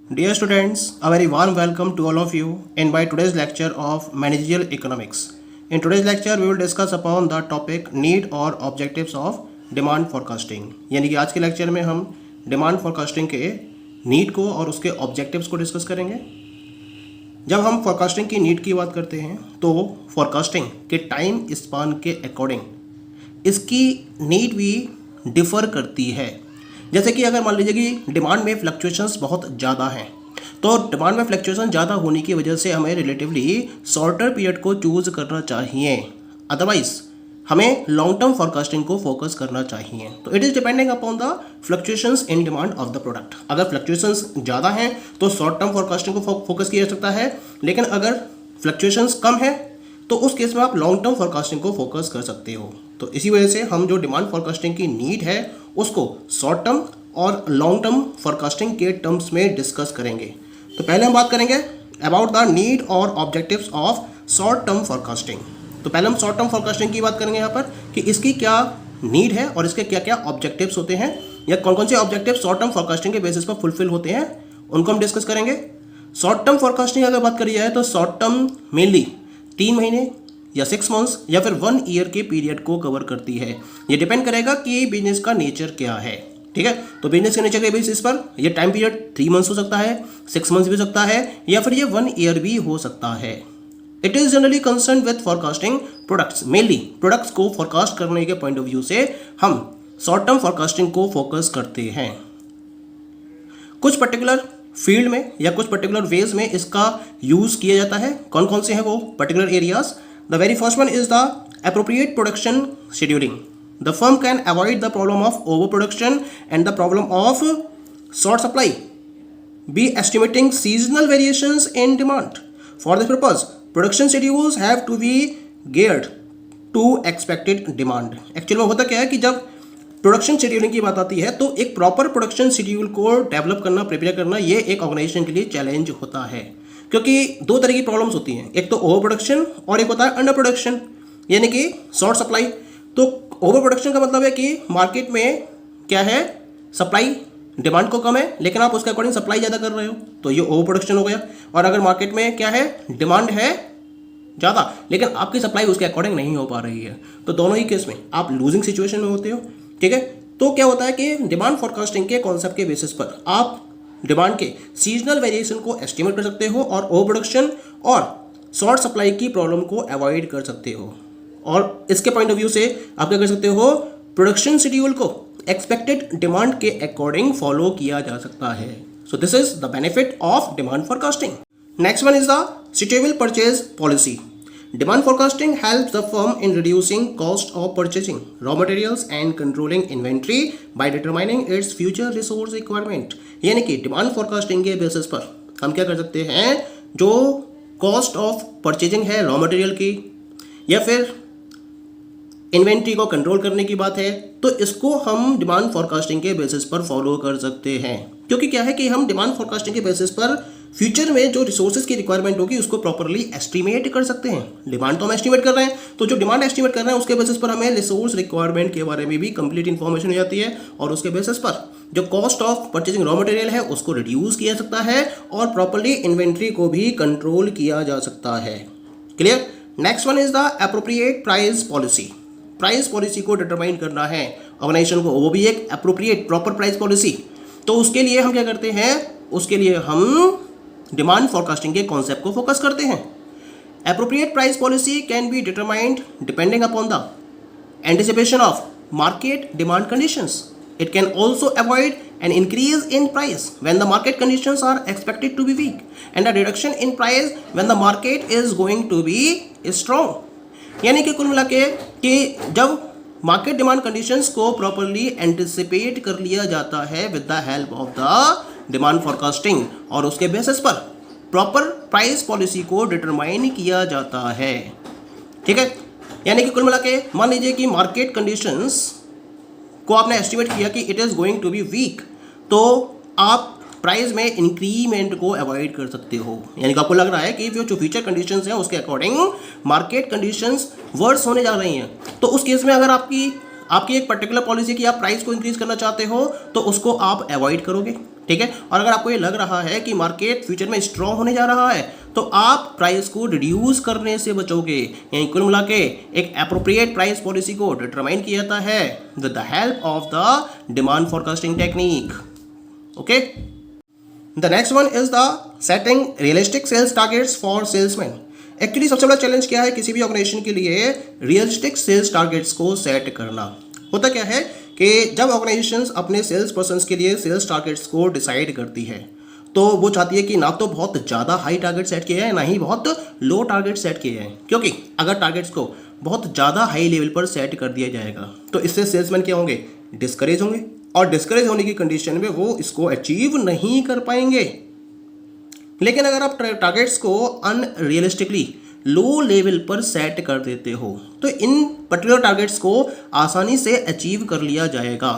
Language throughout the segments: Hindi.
Dear students, a very warm welcome to all of you in my today's lecture of Managerial Economics. In today's lecture, we will discuss upon the topic need or objectives of demand forecasting. यानी कि आज के लेक्चर में हम डिमांड फोरकास्टिंग के नीड को और उसके ऑब्जेक्टिव्स को डिस्कस करेंगे। जब हम फोरकास्टिंग की नीड की बात करते हैं तो फोरकास्टिंग के टाइम स्पान के अकॉर्डिंग इसकी नीड भी डिफ़र करती है। जैसे कि अगर मान लीजिए कि डिमांड में फ्लक्चुएशंस बहुत ज़्यादा हैं तो डिमांड में फ्लक्चुएशन ज़्यादा होने की वजह से हमें रिलेटिवली शॉर्टर पीरियड को चूज़ करना चाहिए, अदरवाइज हमें लॉन्ग टर्म फोरकास्टिंग को फोकस करना चाहिए। तो it is depending upon the fluctuations in demand of the product. अगर फ्लक्चुएशंस ज़्यादा हैं तो शॉर्ट टर्म फोरकास्टिंग को फोकस किया जा सकता है, लेकिन अगर फ्लक्चुएशंस कम है तो उस केस में आप लॉन्ग टर्म फोरकास्टिंग को फोकस कर सकते हो। तो इसी वजह से हम जो डिमांड फोरकास्टिंग की नीड है उसको शॉर्ट टर्म और लॉन्ग टर्म फोरकास्टिंग के टर्म्स में डिस्कस करेंगे। तो पहले हम बात करेंगे अबाउट द नीड और objectives of short term forecasting. तो पहले हम शॉर्ट टर्म फोरकास्टिंग की बात करेंगे यहाँ पर कि इसकी क्या नीड है और इसके क्या क्या ऑब्जेक्टिव्स होते हैं या कौन कौन से ऑब्जेक्टिव शॉर्ट टर्म फोरकास्टिंग के बेसिस पर फुलफिल होते हैं, उनको हम डिस्कस करेंगे। शॉर्ट टर्म फोरकास्टिंग अगर बात करी जाए तो शॉर्ट टर्म मेनली 3 महीने या 6 मंथ्स या फिर 1 ईयर के पीरियड को कवर करती है। ये डिपेंड करेगा कि बिजनेस का नेचर क्या है, ठीक है। तो बिजनेस के नेचर के बेसिस पर ये टाइम पीरियड 3 मंथ्स हो सकता है, 6 मंथ्स भी हो सकता है या फिर ये 1 ईयर भी हो सकता है। It is generally concern with forecasting products. Mainly products को फोरकास्ट करने के पॉइंट ऑफ व्यू से हम शॉर्ट टर्म फोरकास्टिंग को फोकस करते हैं। कुछ पर्टिकुलर फील्ड में या कुछ पर्टिकुलर वेज में इसका यूज़ किया जाता है। कौन कौन से हैं वो particular areas? The very first one is the appropriate production scheduling. The firm can avoid the problem of overproduction and the problem of short supply by estimating seasonal variations in demand. For this purpose, production schedules have to be geared to expected demand. Actually में होता क्या है कि जब प्रोडक्शन शेड्यूलिंग की बात आती है तो एक प्रॉपर प्रोडक्शन शेड्यूल को डेवलप करना, प्रिपेयर करना, ये एक ऑर्गेनाइजेशन के लिए चैलेंज होता है, क्योंकि 2 तरह की प्रॉब्लम्स होती हैं। एक तो ओवर प्रोडक्शन और एक होता है अंडर प्रोडक्शन, यानी कि शॉर्ट सप्लाई। तो ओवर प्रोडक्शन का मतलब है कि मार्केट में क्या है, सप्लाई डिमांड को कम है लेकिन आप उसके अकॉर्डिंग सप्लाई ज़्यादा कर रहे हो, तो ये ओवर प्रोडक्शन हो गया। और अगर मार्केट में क्या है, डिमांड है ज़्यादा लेकिन आपकी सप्लाई उसके अकॉर्डिंग नहीं हो पा रही है, तो दोनों ही केस में आप लूजिंग सिचुएशन में होते हो, ठीक है। तो क्या होता है कि डिमांड फोरकास्टिंग के कॉन्सेप्ट के बेसिस पर आप डिमांड के सीजनल वेरिएशन को एस्टिमेट कर सकते हो और ओवर प्रोडक्शन और शॉर्ट सप्लाई की प्रॉब्लम को अवॉइड कर सकते हो। और इसके पॉइंट ऑफ व्यू से आप क्या कर सकते हो, प्रोडक्शन शेड्यूल को एक्सपेक्टेड डिमांड के अकॉर्डिंग फॉलो किया जा सकता है। So this is the benefit of demand forecasting. Next one is the suitable purchase policy. Demand forecasting helps the firm in reducing cost of purchasing raw materials and controlling inventory by determining its future resource requirement. यानी कि डिमांड फोरकास्टिंग के बेसिस पर हम क्या कर सकते हैं, जो कॉस्ट ऑफ परचेजिंग है रॉ मटेरियल की या फिर इन्वेंट्री को कंट्रोल करने की बात है, तो इसको हम डिमांड फोरकास्टिंग के बेसिस पर फॉलो कर सकते हैं। क्योंकि क्या है कि हम डिमांड फोरकास्टिंग के बेसिस पर फ्यूचर में जो रिसोर्सेज की रिक्वायरमेंट होगी उसको प्रॉपरली एस्टिमेट कर सकते हैं। डिमांड तो हम एस्टिमेट कर रहे हैं, तो जो डिमांड एस्टिमेट कर रहे हैं उसके बेसिस पर हमें रिसोर्स रिक्वायरमेंट के बारे में भी कंप्लीट इन्फॉर्मेशन हो जाती है और उसके बेसिस पर जो cost of purchasing raw material है उसको रिड्यूस किया जा सकता है और प्रॉपरली इन्वेंट्री को भी कंट्रोल किया जा सकता है। Clear? Next one is the appropriate price policy. Price policy को डिटरमाइन करना है ऑर्गेनाइजेशन को, वो भी एक एप्रोप्रिएट प्रॉपर प्राइस पॉलिसी। तो उसके लिए हम क्या करते हैं, उसके लिए हम डिमांड फोरकास्टिंग के कॉन्सेप्ट को फोकस करते हैं। Appropriate price policy can be determined depending upon the anticipation of market demand conditions. It can also avoid an increase in price when the market conditions are expected to be weak and a reduction in price when the market is going to be strong. यानी कि कुल मिला के कि जब मार्केट डिमांड कंडीशंस को प्रॉपरली एंटिसिपेट कर लिया जाता है with the help of the demand forecasting और उसके बेसिस पर प्रॉपर प्राइस पॉलिसी को डिटरमाइन किया जाता है, ठीक है। यानी कि कुल मिला के मान लीजिए कि मार्केट कंडीशंस को आपने एस्टिमेट किया कि it is going to be weak, तो आप प्राइस में इंक्रीमेंट को अवॉइड कर सकते हो। यानी कि आपको लग रहा है कि जो फ्यूचर कंडीशंस हैं उसके अकॉर्डिंग मार्केट कंडीशंस वर्स होने जा रही हैं, तो उस केस में अगर आपकी एक पर्टिकुलर पॉलिसी की आप प्राइस को इंक्रीज करना चाहते हो तो उसको आप अवॉइड करोगे, ठीक है। और अगर आपको ये लग रहा है कि मार्केट फ्यूचर में स्ट्रॉन्ग होने जा रहा है तो आप प्राइस को रिड्यूस करने से बचोगे। यानी कुल मिला के एक एप्रोप्रिएट प्राइस पॉलिसी को डिटरमाइन किया जाता है with the help of the demand forecasting technique. Okay, the next one is the setting realistic sales targets for salesman. Actually सबसे बड़ा चैलेंज क्या है किसी भी ऑर्गेनाइजेशन के लिए, रियलिस्टिक सेल्स टारगेट्स को सेट करना। होता क्या है कि जब ऑर्गेनाइजेशंस अपने सेल्स पर्सन्स के लिए सेल्स टारगेट्स को डिसाइड करती है तो वो चाहती है कि ना तो बहुत ज़्यादा हाई टारगेट सेट किया जाए ना ही बहुत लो टारगेट सेट किए जाए, क्योंकि अगर टारगेट्स को बहुत ज़्यादा हाई लेवल पर सेट कर दिया जाएगा तो इससे सेल्समैन क्या होंगे, डिस्करेज होंगे, और डिस्करेज होने की कंडीशन में वो इसको अचीव नहीं कर पाएंगे। लेकिन अगर आप टारगेट्स को अनरियलिस्टिकली लो लेवल पर सेट कर देते हो तो इन पर्टिकुलर टारगेट्स को आसानी से अचीव कर लिया जाएगा,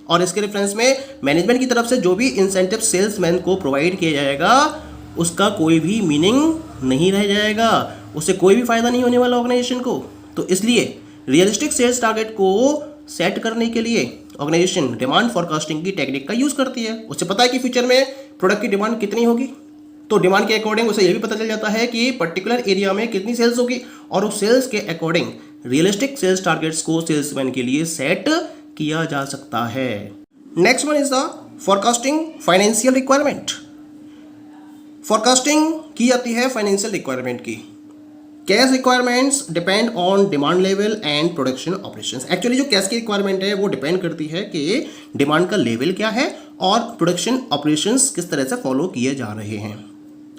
और इसके रेफरेंस में मैनेजमेंट की तरफ से जो भी इंसेंटिव सेल्समैन को प्रोवाइड किया जाएगा उसका कोई भी मीनिंग नहीं रह जाएगा, उससे कोई भी फायदा नहीं होने वाला ऑर्गेनाइजेशन को। तो इसलिए रियलिस्टिक सेल्स टारगेट को सेट करने के लिए ऑर्गेनाइजेशन डिमांड फॉरकास्टिंग की टेक्निक का यूज़ करती है। उससे पता है कि फ्यूचर में प्रोडक्ट की डिमांड कितनी होगी, तो डिमांड के अकॉर्डिंग उसे ये भी पता चल जाता है कि पर्टिकुलर एरिया में कितनी सेल्स होगी, और उस सेल्स के अकॉर्डिंग रियलिस्टिक सेल्स टारगेट्स को सेल्समैन के लिए सेट किया जा सकता है। Next one is the forecasting financial requirement. Forecasting की जाती है फाइनेंशियल रिक्वायरमेंट की। Cash requirements depend on demand level and production operations. Actually जो कैश की रिक्वायरमेंट है वो डिपेंड करती है कि डिमांड का लेवल क्या है और प्रोडक्शन ऑपरेशंस किस तरह से फॉलो किए जा रहे हैं।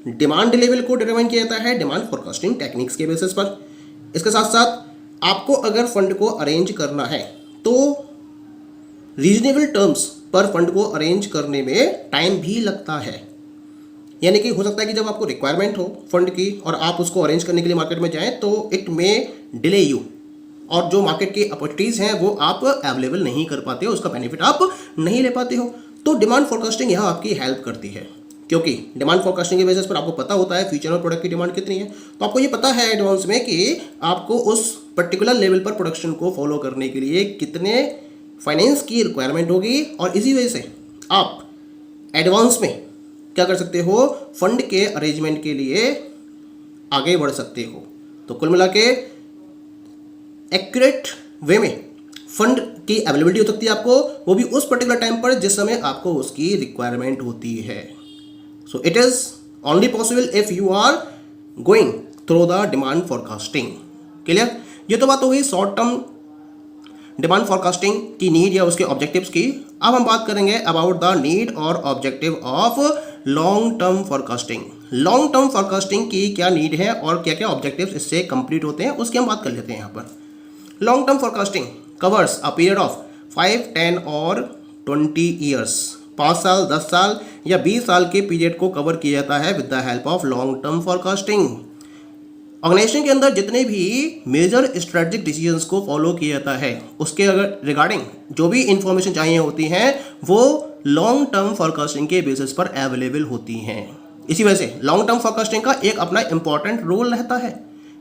डिमांड लेवल को डिटरमाइन किया जाता है डिमांड फोरकास्टिंग टेक्निक्स के बेसिस पर। इसके साथ साथ आपको अगर फंड को अरेंज करना है तो रीजनेबल टर्म्स पर फंड को अरेंज करने में टाइम भी लगता है। यानी कि हो सकता है कि जब आपको रिक्वायरमेंट हो फंड की और आप उसको अरेंज करने के लिए मार्केट में जाएं तो इट में डिले यू, और जो मार्केट की अपॉर्चुनिटीज़ हैं वो आप अवेलेबल नहीं कर पाते हो, उसका बेनिफिट आप नहीं ले पाते हो। तो डिमांड फोरकास्टिंग यहाँ आपकी हेल्प करती है, क्योंकि डिमांड फोरकास्टिंग के बेसिस पर आपको पता होता है फ्यूचर में प्रोडक्ट की डिमांड कितनी है। तो आपको ये पता है एडवांस में कि आपको उस पर्टिकुलर लेवल पर प्रोडक्शन को फॉलो करने के लिए कितने फाइनेंस की रिक्वायरमेंट होगी, और इसी वजह से आप एडवांस में क्या कर सकते हो, फंड के अरेंजमेंट के लिए आगे बढ़ सकते हो। तो कुल मिला के एक्यूरेट वे में फंड की अवेलेबिलिटी हो सकती है आपको, वो भी उस पर्टिकुलर टाइम पर जिस समय आपको उसकी रिक्वायरमेंट होती है। So it is only possible if you are going through the demand forecasting. Clear? ये तो बात हो गई शॉर्ट टर्म डिमांड फॉरकास्टिंग की नीड या उसके ऑब्जेक्टिव्स की। अब हम बात करेंगे अबाउट द नीड और objective of long term forecasting. Long term forecasting की क्या नीड है और क्या क्या ऑब्जेक्टिव्स इससे कंप्लीट होते हैं उसकी हम बात कर लेते हैं यहाँ पर। Long term forecasting covers a period of 5, 10 और 20 ईयर्स। 5 साल, 10 साल या 20 साल के पीरियड को कवर किया जाता है with the help of long term forecasting. Organisation के अंदर जितने भी मेजर स्ट्रेटेजिक डिसीजंस को फॉलो किया जाता है उसके अगर रिगार्डिंग जो भी इंफॉर्मेशन चाहिए होती हैं वो लॉन्ग टर्म फॉरकास्टिंग के बेसिस पर अवेलेबल होती हैं। इसी वजह से लॉन्ग टर्म फॉरकास्टिंग का एक अपना इंपॉर्टेंट रोल रहता है।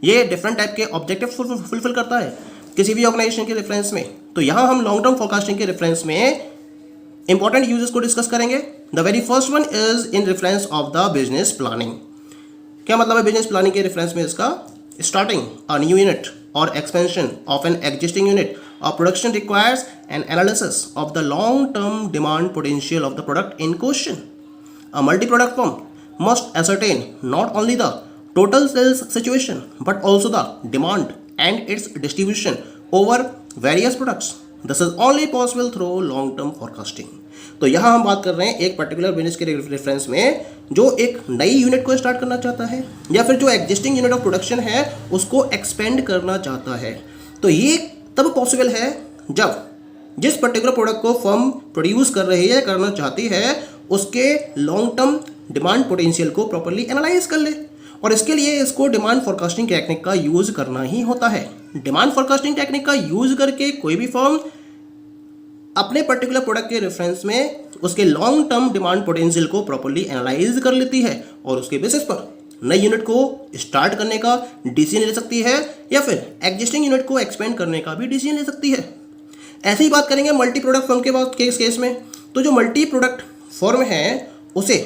ये डिफरेंट टाइप के ऑब्जेक्टिव फुलफिल करता है किसी भी ऑर्गेनाइजेशन के रेफरेंस में। तो यहाँ हम लॉन्ग टर्म फॉरकास्टिंग के रेफरेंस में इंपॉर्टेंट यूजेस को डिस्कस करेंगे। The very first one is in reference of the business planning. क्या मतलब है बिजनेस प्लानिंग के रेफरेंस में इसका? स्टार्टिंग अ न्यू यूनिट और expansion of an existing unit और production requires an analysis of the long term demand potential of the product in question. A multi product firm must ascertain not only the total sales situation but also the demand and its distribution over various products. This is only possible through long term forecasting. तो यहाँ हम बात कर रहे हैं एक पर्टिकुलर बिजनेस के रेफरेंस में जो एक नई यूनिट को स्टार्ट करना चाहता है या फिर जो एग्जिस्टिंग यूनिट ऑफ प्रोडक्शन है उसको एक्सपेंड करना चाहता है। तो ये तब पॉसिबल है जब जिस पर्टिकुलर प्रोडक्ट को फर्म प्रोड्यूस कर रही है करना चाहती है उसके लॉन्ग टर्म डिमांड पोटेंशियल को प्रॉपर्ली एनालाइज कर ले, और इसके लिए इसको डिमांड फोरकास्टिंग टेक्निक का यूज़ करना ही होता है। डिमांड फोरकास्टिंग टेक्निक का यूज़ करके कोई भी फर्म अपने पर्टिकुलर प्रोडक्ट के रेफरेंस में उसके लॉन्ग टर्म डिमांड पोटेंशियल को प्रॉपर्ली एनालाइज कर लेती है और उसके बेसिस पर नई यूनिट को स्टार्ट करने का डिसीजन ले सकती है या फिर एग्जिस्टिंग यूनिट को एक्सपेंड करने का भी डिसीजन ले सकती है। ऐसे ही बात करेंगे मल्टी प्रोडक्ट फर्म के केस में। तो जो मल्टी प्रोडक्ट फर्म है उसे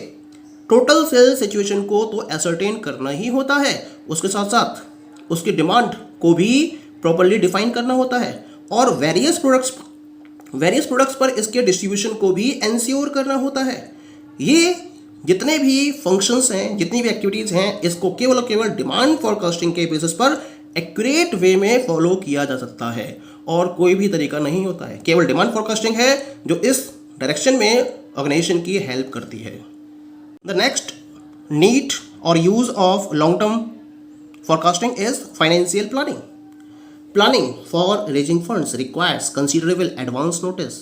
टोटल सेल सिचुएशन को तो एसर्टेन करना ही होता है, उसके साथ साथ उसकी डिमांड को भी प्रॉपर्ली डिफाइन करना होता है और वेरियस प्रोडक्ट्स पर इसके डिस्ट्रीब्यूशन को भी एंश्योर करना होता है। ये जितने भी फंक्शंस हैं, जितनी भी एक्टिविटीज़ हैं, इसको केवल और केवल डिमांड फॉरकास्टिंग के बेसिस पर एक्यूरेट वे में फॉलो किया जा सकता है और कोई भी तरीका नहीं होता है। केवल डिमांड फॉरकास्टिंग है जो इस डायरेक्शन में ऑर्गेनाइजेशन की हेल्प करती है। द नेक्स्ट नीड और use of long term forecasting is financial planning. Planning for raising funds requires considerable advance notice.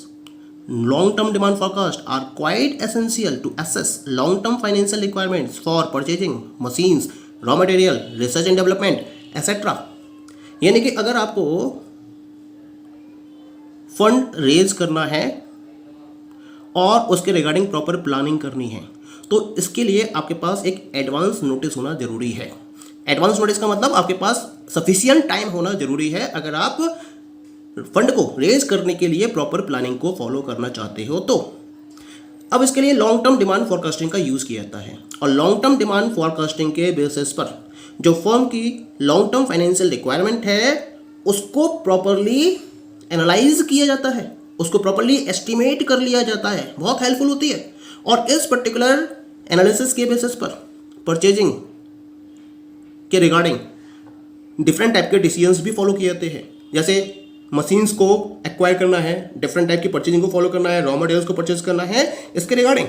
Long-term demand forecasts are quite essential to assess long-term financial requirements for purchasing machines, raw material, research and development, etc. यानी कि अगर आपको फंड रेज करना है और उसके रिगार्डिंग प्रॉपर प्लानिंग करनी है तो इसके लिए आपके पास एक एडवांस नोटिस होना जरूरी है। एडवांस नोटिस का मतलब आपके पास सफिशिएंट टाइम होना जरूरी है अगर आप फंड को रेज करने के लिए प्रॉपर प्लानिंग को फॉलो करना चाहते हो तो। अब इसके लिए लॉन्ग टर्म डिमांड फॉरकास्टिंग का यूज़ किया जाता है और लॉन्ग टर्म डिमांड फॉरकास्टिंग के बेसिस पर जो फर्म की लॉन्ग टर्म फाइनेंशियल रिक्वायरमेंट है उसको प्रॉपरली एनालाइज किया जाता है, उसको प्रॉपरली एस्टिमेट कर लिया जाता है, बहुत हेल्पफुल होती है। और इस पर्टिकुलर एनालिसिस के बेसिस पर परचेजिंग के रिगार्डिंग डिफरेंट टाइप के डिसीजंस भी फॉलो किए जाते हैं। जैसे मशीन्स को एक्वायर करना है, डिफरेंट टाइप की परचेजिंग को फॉलो करना है, रॉ मटेरियल्स को परचेज करना है, इसके रिगार्डिंग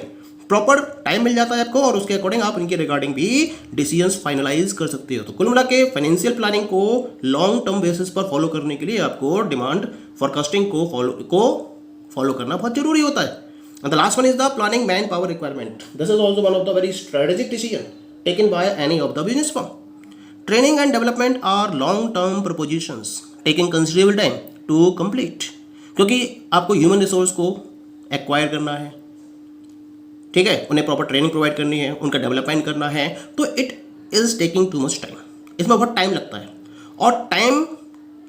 प्रॉपर टाइम मिल जाता है आपको और उसके अकॉर्डिंग आप इनके रिगार्डिंग भी डिसीजंस फाइनलाइज कर सकते हो। तो कुल मिला के फाइनेंशियल प्लानिंग को लॉन्ग टर्म बेसिस पर फॉलो करने के लिए आपको डिमांड फॉरकास्टिंग को फॉलो करना बहुत जरूरी होता है। And the last one is the planning manpower requirement. This is also one of the very strategic decision taken by any of the business firm. Training and development are long-term propositions taking considerable time to complete. क्योंकि आपको ह्यूमन रिसोर्स को एक्वायर करना है, ठीक है, उन्हें प्रॉपर ट्रेनिंग प्रोवाइड करनी है, उनका डेवलपमेंट करना है, तो it is taking too much time. इसमें बहुत टाइम लगता है और टाइम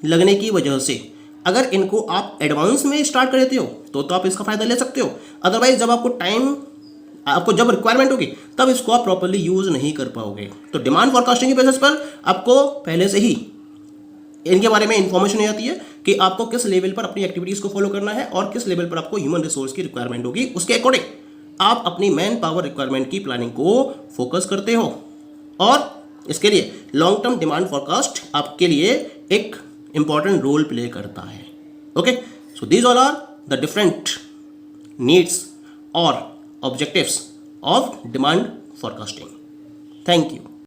लगने की वजह से अगर इनको आप एडवांस में स्टार्ट कर देते हो तो आप इसका फ़ायदा ले सकते हो। अदरवाइज जब आपको जब रिक्वायरमेंट होगी तब इसको आप प्रॉपर्ली यूज़ नहीं कर पाओगे। तो डिमांड फॉरकास्टिंग के बेसिस पर आपको पहले से ही इनके बारे में इंफॉर्मेशन हो जाती है कि आपको किस लेवल पर अपनी एक्टिविटीज़ को फॉलो करना है और किस लेवल पर आपको ह्यूमन रिसोर्स की रिक्वायरमेंट होगी। उसके अकॉर्डिंग आप अपनी मैन पावर रिक्वायरमेंट की प्लानिंग को फोकस करते हो और इसके लिए लॉन्ग टर्म डिमांड फॉरकास्ट आपके लिए एक important role play करता है। Okay, so these all are the different needs or objectives of demand forecasting. Thank you.